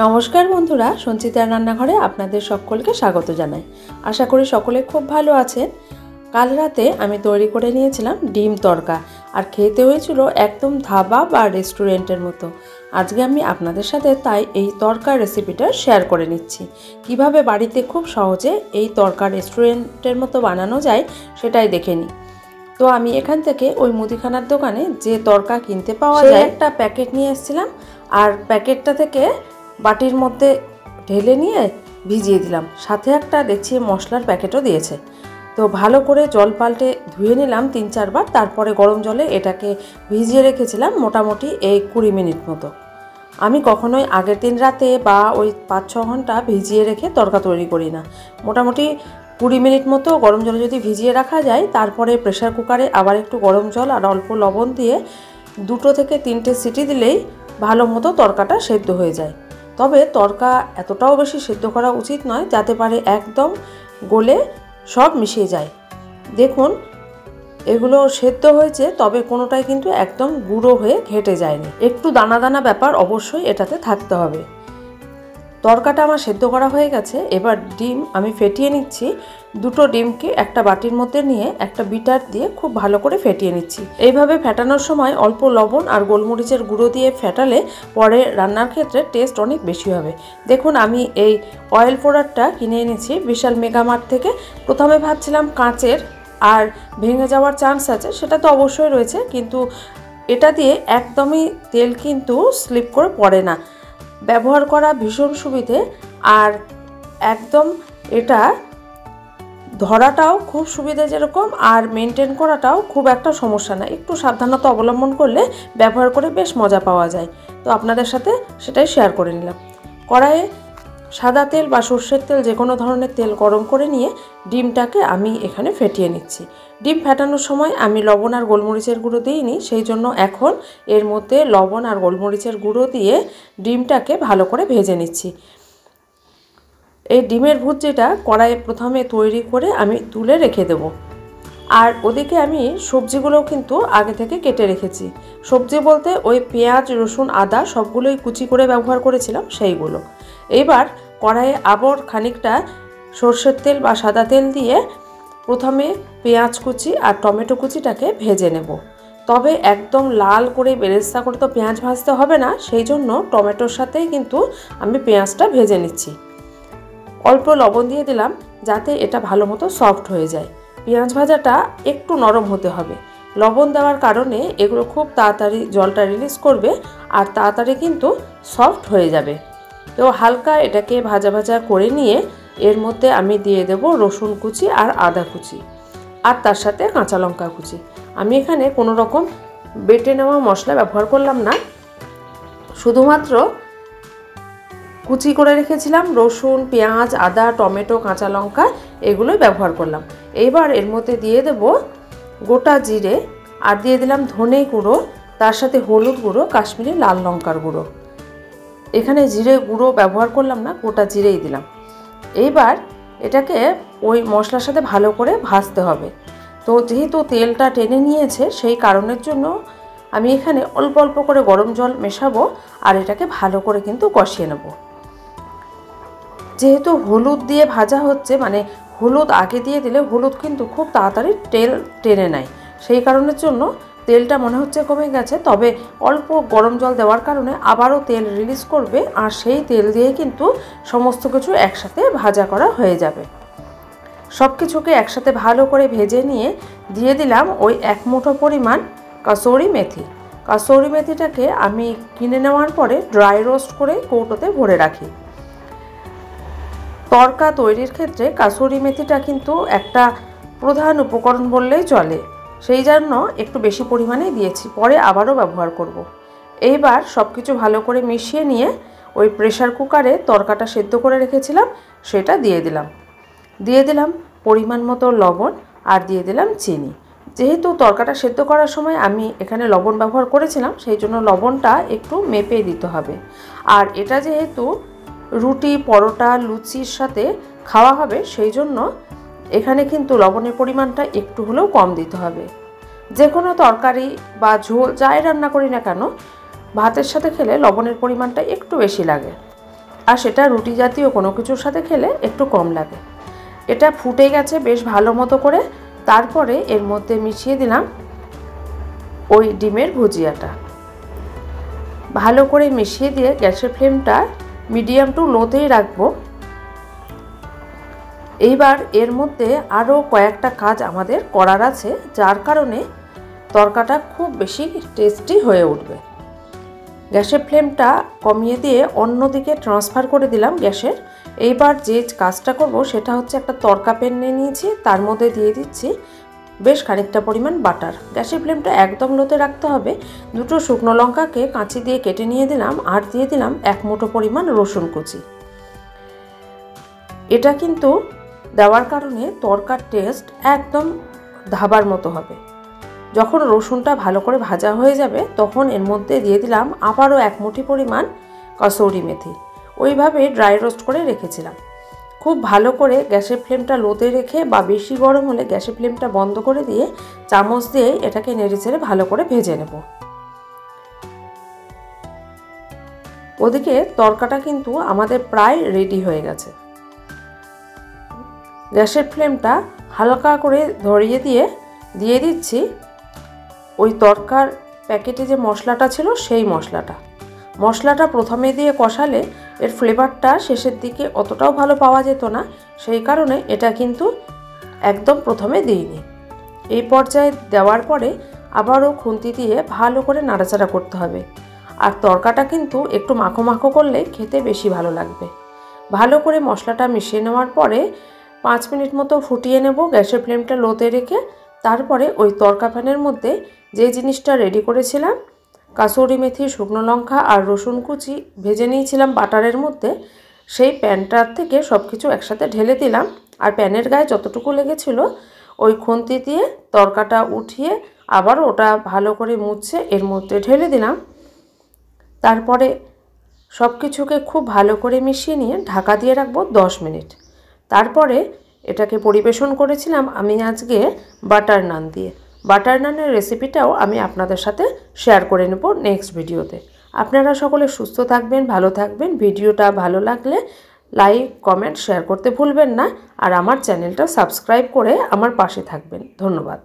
নমস্কার বন্ধুরা, সঞ্চিতার রান্নাঘরে আপনাদের সকলকে স্বাগত জানাই। আশা করি সকলে খুব ভালো আছেন। কাল রাতে আমি তৈরি করে নিয়েছিলাম ডিম তড়কা, আর খেতে হয়েছিল একদম ধাবা বা রেস্টুরেন্টের মতো। আজকে আমি আপনাদের সাথে তাই এই তড়কার রেসিপিটা শেয়ার করে নিচ্ছি। কিভাবে বাড়িতে খুব সহজে এই তড়কা রেস্টুরেন্টের মতো বানানো যায় সেটাই দেখে নিই। তো আমি এখান থেকে ওই মুদিখানার দোকানে যে তড়কা কিনতে পাওয়া যায় একটা প্যাকেট নিয়ে এসেছিলাম, আর প্যাকেটটা থেকে বাটির মধ্যে ঢেলে নিয়ে ভিজিয়ে দিলাম। সাথে একটা দেখছি মশলার প্যাকেটও দিয়েছে। তো ভালো করে জল পাল্টে ধুয়ে নিলাম 3-4 বার। তারপরে গরম জলে এটাকে ভিজিয়ে রেখেছিলাম মোটামুটি 20 মিনিট মতো। আমি কখনোই আগের দিন রাতে বা ওই 5-6 ঘন্টা ভিজিয়ে রেখে তড়কা তৈরি করি না। মোটামুটি 20 মিনিট মতো গরম জলে যদি ভিজিয়ে রাখা যায়, তারপরে প্রেসার কুকারে আবার একটু গরম জল আর অল্প লবণ দিয়ে 2 থেকে 3টে সিটি দিলেই ভালো মতো তড়কাটা সেদ্ধ হয়ে যায়। তবে তড়কা এতটাও বেশি সেদ্ধ করা উচিত নয়, যাতে পারে একদম গলে সব মিশে যায়। দেখুন এগুলো সেদ্ধ হয়েছে, তবে কোনোটাই কিন্তু একদম গুঁড়ো হয়ে ঘেটে যায়নি। একটু দানা দানা ব্যাপার অবশ্যই এটাতে থাকতে হবে। তড়কাটা আমার সেদ্ধ করা হয়ে গেছে। এবার ডিম আমি ফেটিয়ে নিচ্ছি। 2টো ডিমকে একটা বাটির মধ্যে নিয়ে একটা বিটার দিয়ে খুব ভালো করে ফেটিয়ে নিচ্ছি। এইভাবে ফেটানোর সময় অল্প লবণ আর গোলমরিচের গুঁড়ো দিয়ে ফেটালে পরে রান্নার ক্ষেত্রে টেস্ট অনেক বেশি হবে। দেখুন আমি এই অয়েল পাউডারটা কিনে এনেছি বিশাল মেগামার্ট থেকে। প্রথমে ভাবছিলাম কাঁচের আর ভেঙে যাওয়ার চান্স আছে, সেটা তো অবশ্যই রয়েছে, কিন্তু এটা দিয়ে একদমই তেল কিন্তু স্লিপ করে পড়ে না। ব্যবহার করা ভীষণ সুবিধে, আর একদম এটা ধরাটাও খুব সুবিধা যেরকম, আর মেনটেন করাটাও খুব একটা সমস্যা না। একটু সাবধানতা অবলম্বন করলে ব্যবহার করে বেশ মজা পাওয়া যায়। তো আপনাদের সাথে সেটাই শেয়ার করে নিলাম। কড়াইয়ে সাদা তেল বা সর্ষের তেল, যে কোনো ধরনের তেল গরম করে নিয়ে ডিমটাকে আমি এখানে ফেটিয়ে নিচ্ছি। ডিম ফেটানোর সময় আমি লবণ আর গোলমরিচের গুঁড়ো দিইনি, সেই জন্য এখন এর মধ্যে লবণ আর গোলমরিচের গুঁড়ো দিয়ে ডিমটাকে ভালো করে ভেজে নিচ্ছি। এই ডিমের ভুজিটা কড়াইয়ে প্রথমে তৈরি করে আমি তুলে রেখে দেব। আর ওদিকে আমি সবজিগুলোও কিন্তু আগে থেকে কেটে রেখেছি। সবজি বলতে ওই পেঁয়াজ, রসুন, আদা সবগুলোই কুচি করে ব্যবহার করেছিলাম সেইগুলো। এবার কড়াইয়ে আবার খানিকটা সর্ষের তেল বা সাদা তেল দিয়ে প্রথমে পেঁয়াজ কুচি আর টমেটো কুচিটাকে ভেজে নেব। তবে একদম লাল করে বেরেস্তা করে তো পেঁয়াজ ভাজতে হবে না, সেই জন্য টমেটোর সাথেই কিন্তু আমি পেঁয়াজটা ভেজে নিচ্ছি। অল্প লবণ দিয়ে দিলাম যাতে এটা ভালো মতো সফট হয়ে যায়। পেঁয়াজ ভাজাটা একটু নরম হতে হবে। লবণ দেওয়ার কারণে এগুলো খুব তাড়াতাড়ি জলটা রিলিজ করবে আর তাড়াতাড়ি কিন্তু সফট হয়ে যাবে। তো হালকা এটাকে ভাজা ভাজা করে নিয়ে এর মধ্যে আমি দিয়ে দেব রসুন কুচি আর আদা কুচি, আর তার সাথে কাঁচা লঙ্কা কুচি। আমি এখানে কোনো রকম বেটে নেওয়া মশলা ব্যবহার করলাম না, শুধুমাত্র কুচি করে রেখেছিলাম রসুন, পেঁয়াজ, আদা, টমেটো, কাঁচা লঙ্কা এগুলোই ব্যবহার করলাম। এইবার এর মধ্যে দিয়ে দেব গোটা জিরে, আর দিয়ে দিলাম ধনে গুঁড়ো, তার সাথে হলুদ গুঁড়ো, কাশ্মীরি লাল লঙ্কার গুঁড়ো। এখানে জিরে গুঁড়ো ব্যবহার করলাম না, গোটা জিরেই দিলাম। এইবার এটাকে ওই মশলার সাথে ভালো করে ভাজতে হবে। তো যেহেতু তেলটা টেনে নিয়েছে, সেই কারণের জন্য আমি এখানে অল্প অল্প করে গরম জল মেশাবো আর এটাকে ভালো করে কিন্তু কষিয়ে নেব। যেহেতু হলুদ দিয়ে ভাজা হচ্ছে, মানে হলুদ আগে দিয়ে দিলে হলুদ কিন্তু খুব তাড়াতাড়ি তেল টেনে নেয়, সেই কারণের জন্য তেলটা মনে হচ্ছে কমে গেছে। তবে অল্প গরম জল দেওয়ার কারণে আবারও তেল রিলিজ করবে, আর সেই তেল দিয়ে কিন্তু সমস্ত কিছু একসাথে ভাজা করা হয়ে যাবে। সব কিছুকে একসাথে ভালো করে ভেজে নিয়ে দিয়ে দিলাম ওই 1 মুঠো পরিমাণ কাসুরি মেথি। কাসুরি মেথিটাকে আমি কিনে নেওয়ার পরে ড্রাই রোস্ট করে কৌটোতে ভরে রাখি। তড়কা তৈরির ক্ষেত্রে কাসুরি মেথিটা কিন্তু একটা প্রধান উপকরণ বললেই চলে, সেই জন্য একটু বেশি পরিমাণেই দিয়েছি, পরে আবারও ব্যবহার করব। এইবার সব কিছু ভালো করে মিশিয়ে নিয়ে ওই প্রেসার কুকারে তড়কাটা সেদ্ধ করে রেখেছিলাম সেটা দিয়ে দিলাম পরিমাণ মতো লবণ, আর দিয়ে দিলাম চিনি। যেহেতু তড়কাটা সেদ্ধ করার সময় আমি এখানে লবণ ব্যবহার করেছিলাম, সেই জন্য লবণটা একটু মেপে দিতে হবে। আর এটা যেহেতু রুটি, পরোটা, লুচির সাথে খাওয়া হবে, সেই জন্য এখানে কিন্তু লবণের পরিমাণটা একটু হলেও কম দিতে হবে। যে কোনো তরকারি বা ঝোল যাই রান্না করি না কেন, ভাতের সাথে খেলে লবণের পরিমাণটা একটু বেশি লাগে। আর সেটা রুটি জাতীয় কোনো কিছুর সাথে খেলে একটু কম লাগে। এটা ফুটে গেছে বেশ ভালো মতো করে। তারপরে এর মধ্যে মিশিয়ে দিলাম ওই ডিমের ভুজিয়াটা। ভালো করে মিশিয়ে দিয়ে গ্যাসের ফ্লেমটা মিডিয়াম টু লোতেই রাখবো। এইবার এর মধ্যে আরও কয়েকটা কাজ আমাদের করার আছে, যার কারণে তরকাটা খুব বেশি টেস্টি হয়ে উঠবে। গ্যাসের ফ্লেমটা কমিয়ে দিয়ে অন্যদিকে ট্রান্সফার করে দিলাম গ্যাসের। এইবার যে কাজটা করব সেটা হচ্ছে একটা তরকা প্যান নিয়ে নিয়েছি, তার মধ্যে দিয়ে দিচ্ছি বেশ খানিকটা পরিমাণ বাটার। গ্যাসের ফ্লেমটা একদম লোতে রাখতে হবে। দুটো শুকনো লঙ্কাকে কাঁচি দিয়ে কেটে নিয়ে দিলাম, আর দিয়ে দিলাম 1 মুঠো পরিমাণ রসুন কুচি। এটা কিন্তু দেওয়ার কারণে তরকার টেস্ট একদম ধাবার মতো হবে। যখন রসুনটা ভালো করে ভাজা হয়ে যাবে তখন এর মধ্যে দিয়ে দিলাম আবারও 1 মুঠি পরিমাণ কসুরি মেথি। ওইভাবে ড্রাই রোস্ট করে রেখেছিলাম। খুব ভালো করে গ্যাসের ফ্লেমটা লোতে রেখে বা বেশি গরম হলে গ্যাসের ফ্লেমটা বন্ধ করে দিয়ে চামচ দিয়ে এটাকে নেড়েচেড়ে ভালো করে ভেজে নেব। ওদিকে তরকাটা কিন্তু আমাদের প্রায় রেডি হয়ে গেছে। গ্যাসের ফ্লেমটা হালকা করে ধরিয়ে দিয়ে দিচ্ছি ওই তরকার প্যাকেটে যে মশলাটা ছিল সেই মশলাটা প্রথমে দিয়ে কষালে এর ফ্লেভারটা শেষের দিকে অতটাও ভালো পাওয়া যেত না, সেই কারণে এটা কিন্তু একদম প্রথমে দিইনি। এই পর্যায়ে দেওয়ার পরে আবারও খুন্তি দিয়ে ভালো করে নাড়াচাড়া করতে হবে। আর তরকাটা কিন্তু একটু মাখো মাখো করলে খেতে বেশি ভালো লাগবে। ভালো করে মশলাটা মিশিয়ে নেওয়ার পরে 5 মিনিট মতো ফুটিয়ে নেব গ্যাসের ফ্লেমটা লোতে রেখে। তারপরে ওই তরকা প্যানের মধ্যে যে জিনিসটা রেডি করেছিলাম, কাসুরি মেথি, শুকনো লঙ্কা আর রসুন কুচি ভেজে নিয়েছিলাম বাটারের মধ্যে, সেই প্যানটার থেকে সব কিছু একসাথে ঢেলে দিলাম। আর প্যানের গায়ে যতটুকু লেগেছিল ওই খুন্তি দিয়ে তরকাটা উঠিয়ে আবার ওটা ভালো করে মুছে এর মধ্যে ঢেলে দিলাম। তারপরে সব কিছুকে খুব ভালো করে মিশিয়ে নিয়ে ঢাকা দিয়ে রাখবো 10 মিনিট। তারপরে এটাকে পরিবেশন করেছিলাম আমি আজকে বাটার নান দিয়ে। বাটার নানের রেসিপিটাও আমি আপনাদের সাথে শেয়ার করে নেব নেক্সট ভিডিওতে। আপনারা সকলে সুস্থ থাকবেন, ভালো থাকবেন। ভিডিওটা ভালো লাগলে লাইক, কমেন্ট, শেয়ার করতে ভুলবেন না। আর আমার চ্যানেলটা সাবস্ক্রাইব করে আমার পাশে থাকবেন। ধন্যবাদ।